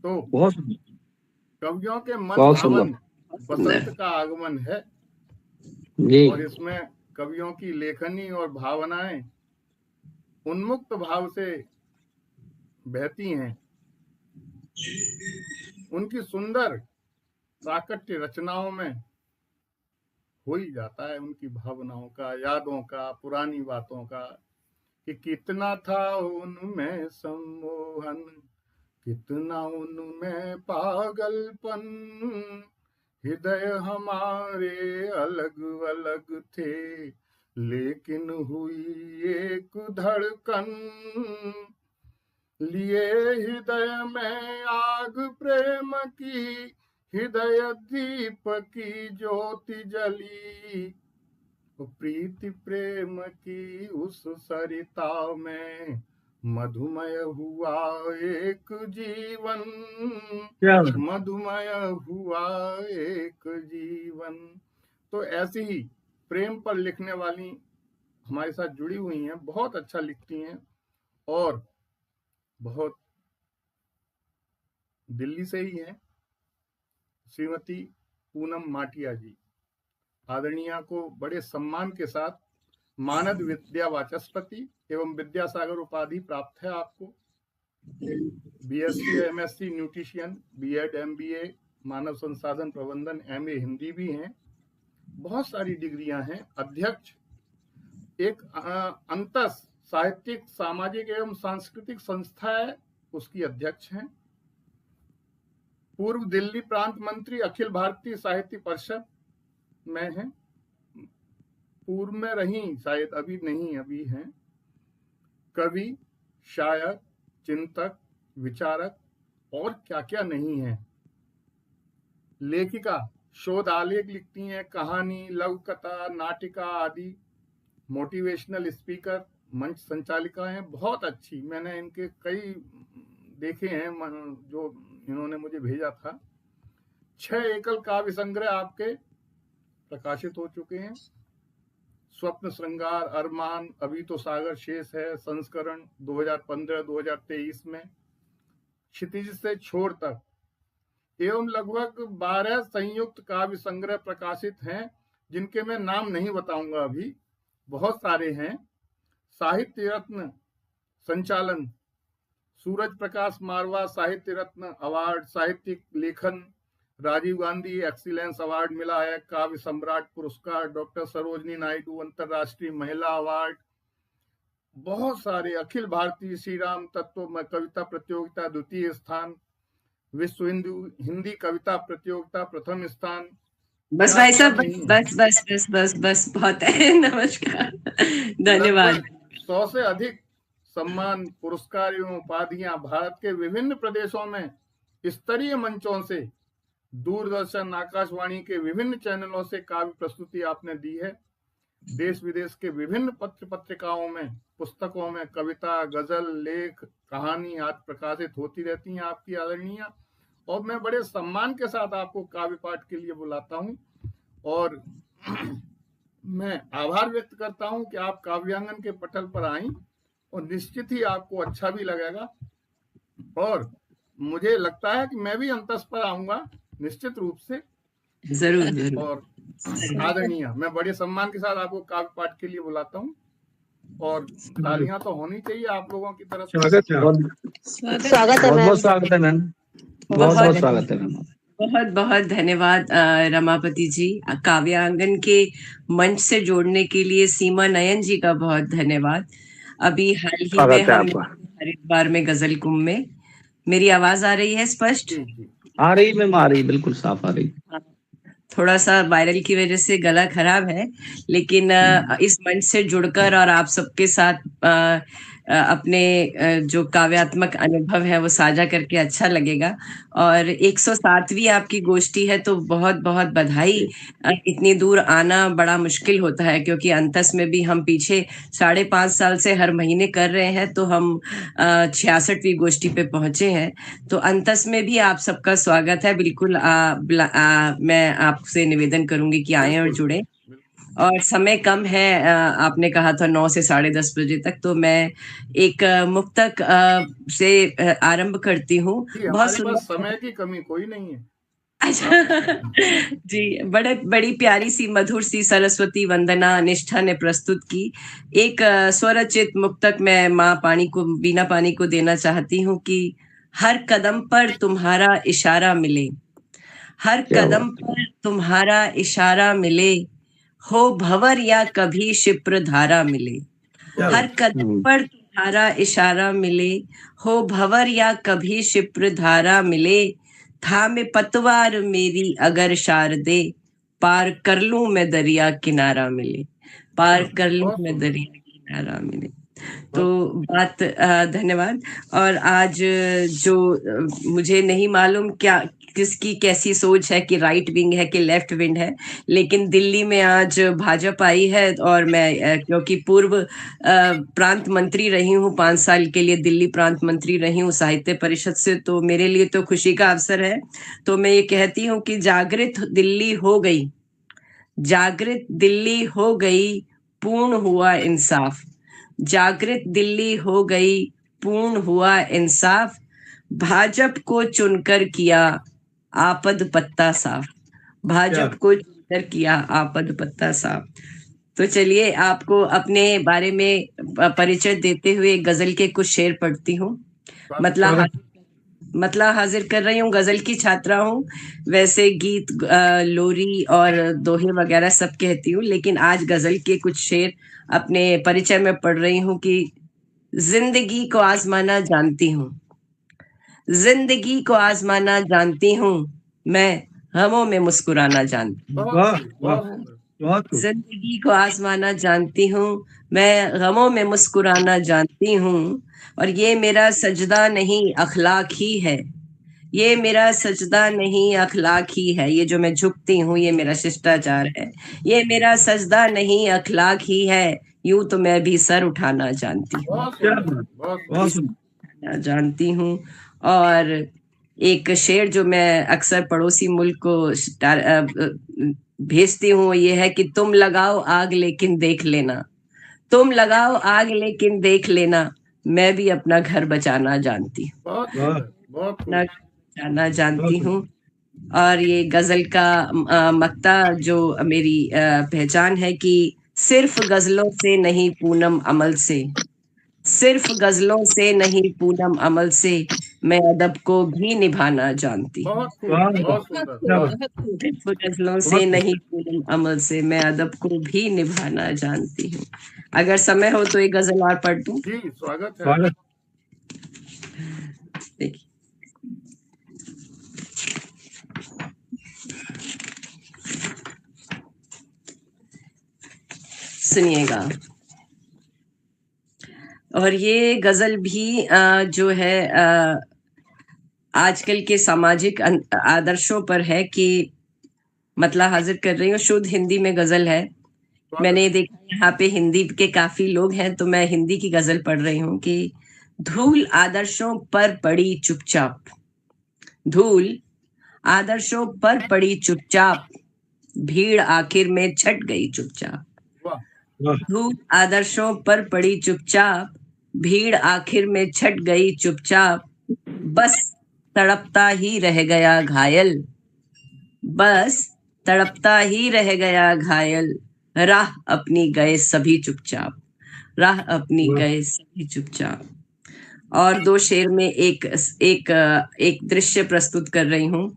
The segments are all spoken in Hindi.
तो बहुत कवियों के मन बहुत भावन सुंदर बसंत का आगमन है जी। और इसमें कवियों की लेखनी और भावनाएं उन्मुक्त भाव से बहती हैं। उनकी सुंदर प्राकट्य रचनाओं में हो ही जाता है उनकी भावनाओं का, यादों का, पुरानी बातों का, कि कितना था उनमें सम्मोहन, कितना उनमें पागलपन, हृदय हमारे अलग अलग थे लेकिन हुई एक धड़कन, लिए हृदय में आग प्रेम की, हृदय दीप की ज्योति जली, प्रीति प्रेम की उस सरिता में मधुमय हुआ एक जीवन, मधुमय हुआ एक जीवन। तो ऐसी ही प्रेम पर लिखने वाली हमारे साथ जुड़ी हुई हैं, बहुत अच्छा लिखती हैं और बहुत दिल्ली से ही हैं, श्रीमती पूनम माटिया जी। आदरणीय को बड़े सम्मान के साथ मानद विद्या वाचस्पति एवं विद्यासागर उपाधि प्राप्त है आपको। BSc MSc nutrition, BEd MBA मानव संसाधन प्रबंधन, एमए हिंदी भी हैं, बहुत सारी डिग्रियां हैं। अध्यक्ष एक अंतस साहित्यिक सामाजिक एवं सांस्कृतिक संस्था है, उसकी अध्यक्ष हैं। पूर्व दिल्ली प्रांत मंत्री, अखिल भारतीय साहित्य परिषद में हैं, पूर्व में रही, शायद अभी नहीं, अभी हैं। कवि, शायर, चिंतक, विचारक और क्या क्या नहीं है। लेखिका, शोध आलेख लिखती हैं, कहानी, लघु कथा, नाटिका आदि। मोटिवेशनल स्पीकर, मंच संचालिका हैं, बहुत अच्छी। मैंने इनके कई देखे हैं जो इन्होंने मुझे भेजा था। 6 एकल काव्य संग्रह आपके प्रकाशित हो चुके हैं। स्वप्न श्रृंगार, अरमान, अभी तो सागर शेष है, संस्करण 2015-2023 में। क्षितिज से छोर तक एवं लगभग 12 संयुक्त काव्य संग्रह प्रकाशित हैं, जिनके मैं नाम नहीं बताऊंगा अभी, बहुत सारे हैं। साहित्य रत्न संचालन, सूरज प्रकाश मारवा साहित्य रत्न अवार्ड, साहित्यिक लेखन राजीव गांधी एक्सीलेंस अवार्ड मिला है, काव्य सम्राट पुरस्कार डॉक्टर सरोजनी नायडू अंतरराष्ट्रीय महिला अवार्ड, बहुत सारे। अखिल भारतीय श्री राम तत्व में कविता प्रतियोगिता द्वितीय स्थान, विश्व हिंदी कविता प्रतियोगिता प्रथम स्थान। बस भाई साहब, बस बस बस बस बस बहुत है। नमस्कार, धन्यवाद। 100 से अधिक सम्मान, पुरस्कार एवं उपाधियां भारत के विभिन्न प्रदेशों में स्तरीय मंचों से, दूरदर्शन, आकाशवाणी के विभिन्न चैनलों से काव्य प्रस्तुति आपने दी है। देश विदेश के विभिन्न पत्र पत्रिकाओं में, पुस्तकों में कविता, गजल, लेख, कहानी आदि प्रकाशित होती रहती हैं आपकी आदरणीय। और मैं बड़े सम्मान के साथ आपको काव्य पाठ के लिए बुलाता हूं और मैं आभार व्यक्त करता हूं कि आप काव्यांगन के पटल पर आई और निश्चित ही आपको अच्छा भी लगेगा। और मुझे लगता है कि मैं भी अंतस पर आऊंगा निश्चित रूप से, जरूर। और आदरणीय, मैं बड़े सम्मान के साथ आपको काव्य पाठ के लिए बुलाता हूँ और तालियां तो होनी चाहिए आप लोगों की तरफ से। स्वागत है, बहुत स्वागत है मैम, बहुत स्वागत है मैम। बहुत बहुत धन्यवाद रमापति जी। काव्यांगन के मंच से जोड़ने के लिए सीमा नयन जी का बहुत धन्यवाद। अभी हाल ही में हम हरिद्वार में गजल कुंभ में, मेरी आवाज आ रही है स्पष्ट? आ रही मैम, आ रही, बिल्कुल साफ आ रही। थोड़ा सा वायरल की वजह से गला खराब है, लेकिन इस मंच से जुड़कर और आप सबके साथ अपने जो काव्यात्मक अनुभव है वो साझा करके अच्छा लगेगा। और 107वीं आपकी गोष्ठी है, तो बहुत बहुत बधाई। इतनी दूर आना बड़ा मुश्किल होता है, क्योंकि अंतस में भी हम पीछे 5.5 साल से हर महीने कर रहे हैं, तो हम 66वीं गोष्ठी पे पहुंचे हैं। तो अंतस में भी आप सबका स्वागत है। बिल्कुल मैं आपसे निवेदन करूंगी कि आए और जुड़े। और समय कम है, आपने कहा था 9 से 10:30 बजे तक, तो मैं एक मुक्तक से आरंभ करती हूँ। बहुत हमारे पास सुंदर। समय की कमी कोई नहीं है। अच्छा जी, बड़ी प्यारी सी मधुर सी सरस्वती वंदना निष्ठा ने प्रस्तुत की। एक स्वरचित मुक्तक मैं माँ पानी को, बीना पानी को देना चाहती हूँ कि हर कदम पर तुम्हारा इशारा मिले, हर कदम पर तुम्हारा इशारा मिले, हो भंवर या कभी क्षिप्र धारा मिले। हर कदम पर तुम्हारा इशारा मिले, हो भंवर या कभी क्षिप्र धारा मिले, थामे पतवार मेरी अगर शारदे, पार कर लूं मैं दरिया किनारा मिले, पार कर लूं मैं दरिया किनारा मिले। तो बात धन्यवाद। और आज जो मुझे नहीं मालूम क्या किसकी कैसी सोच है कि राइट विंग है कि लेफ्ट विंग है, लेकिन दिल्ली में आज भाजपा आई है और मैं क्योंकि पूर्व प्रांत मंत्री रही हूँ, 5 साल के लिए दिल्ली प्रांत मंत्री रही हूँ साहित्य परिषद से, तो मेरे लिए तो खुशी का अवसर है। तो मैं ये कहती हूँ कि जागृत दिल्ली हो गई, जागृत दिल्ली हो गई, पूर्ण हुआ इंसाफ, जागृत दिल्ली हो गई, पूर्ण हुआ इंसाफ, भाजपा को चुनकर किया आपद पत्ता साफ, भाजपा को चुनकर किया आपद पत्ता साफ। तो चलिए आपको अपने बारे में परिचय देते हुए गजल के कुछ शेर पढ़ती हूँ। मतलब हाजिर कर रही हूँ, गजल की छात्रा हूँ, वैसे गीत लोरी और दोहे वगैरह सब कहती हूँ, लेकिन आज गजल के कुछ शेर अपने परिचय में पढ़ रही हूँ कि जिंदगी को आजमाना जानती हूँ, जिंदगी को आजमाना जानती हूँ, मैं गमों में मुस्कुराना जानती हूँ, जिंदगी को आजमाना जानती हूँ, मैं गमों में मुस्कुराना जानती हूँ, और ये मेरा सजदा नहीं अखलाक ही है, ये मेरा सजदा नहीं अखलाक ही है, ये जो मैं झुकती हूँ ये मेरा शिष्टाचार है, ये मेरा सजदा नहीं अखलाक ही है, यूं तो मैं भी सर उठाना जानती हूँ, जानती हूँ। और एक शेर जो मैं अक्सर पड़ोसी मुल्क को भेजती हूँ ये है कि तुम लगाओ आग लेकिन देख लेना, तुम लगाओ आग लेकिन देख लेना, मैं भी अपना घर बचाना जानती हूँ, अपना बचाना जानती हूँ। और ये गजल का मक्ता जो मेरी पहचान है कि सिर्फ गजलों से नहीं पूनम अमल से, सिर्फ गजलों से नहीं पूनम अमल से, मैं अदब को भी निभाना जानती हूँ, सिर्फ गजलों से नहीं पूनम अमल से, मैं अदब को भी निभाना जानती हूँ। अगर समय हो तो एक गजल और पढ़ दूं। स्वागत है। देखिए, सुनिएगा। और ये गजल भी जो है आजकल के सामाजिक आदर्शों पर है कि मतलब हाजिर कर रही हूँ, शुद्ध हिंदी में गजल है। मैंने देखा यहाँ पे हिंदी के काफी लोग हैं, तो मैं हिंदी की गजल पढ़ रही हूँ कि धूल आदर्शों पर पड़ी चुपचाप, धूल आदर्शों पर पड़ी चुपचाप, भीड़ आखिर में छट गई चुपचाप, धूल आदर्शों पर पड़ी चुपचाप, भीड़ आखिर में छट गई चुपचाप, बस तड़पता ही रह गया घायल, बस तड़पता ही रह गया घायल, राह अपनी गए सभी चुपचाप, राह अपनी गए सभी चुपचाप। और 2 शेर में एक दृश्य प्रस्तुत कर रही हूँ।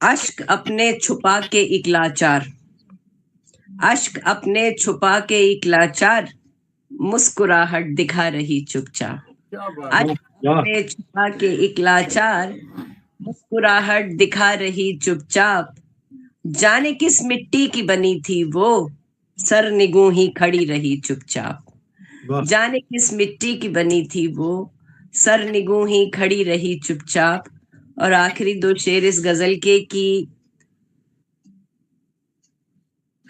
अश्क अपने छुपा के एक लाचार, अश्क अपने छुपा के एक लाचार, मुस्कुराहट दिखा रही चुपचाप, अश्क अपने छुपा के एक लाचार, मुस्कुराहट दिखा रही चुपचाप, जाने किस मिट्टी की बनी थी वो, सर निगूं ही खड़ी रही चुपचाप, जाने किस मिट्टी की बनी थी वो, सर निगूं ही खड़ी रही चुपचाप। और आखिरी 2 शेर इस गजल के कि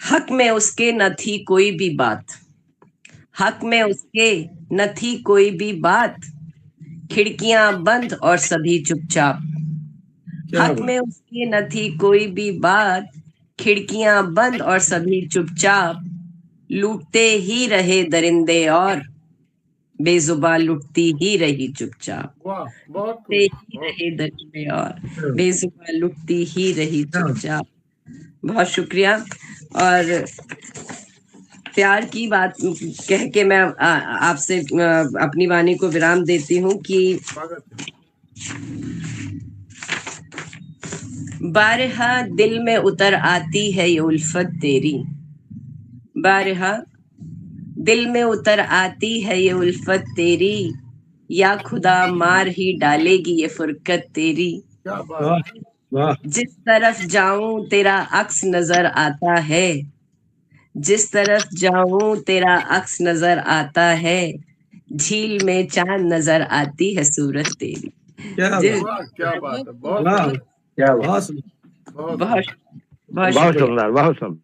हक में उसके न थी कोई भी बात, हक में उसके न थी कोई भी बात, खिड़कियां बंद और सभी चुपचाप, हक में उसके न थी कोई भी बात, खिड़कियां बंद और सभी चुपचाप, लूटते ही रहे दरिंदे और बेजुबान लुटती ही रही चुपचाप। वाह, बहुत लुटते ही रहे दरिंदे और बेजुबान लुटती ही रही चुपचाप। बहुत शुक्रिया। और प्यार की बात कह के मैं आपसे अपनी वाणी को विराम देती हूँ कि बारहा दिल में उतर आती है ये उल्फत तेरी, बारहा दिल में उतर आती है ये उल्फत तेरी, या खुदा मार ही डालेगी ये फुरकत तेरी। जिस तरफ जाऊं तेरा अक्स नजर आता है, जिस तरफ जाऊं तेरा अक्स नजर आता है, झील में चांद नजर आती है सूरत तेरी। क्या बात है, बहुत सुंदर, बहुत सुंदर।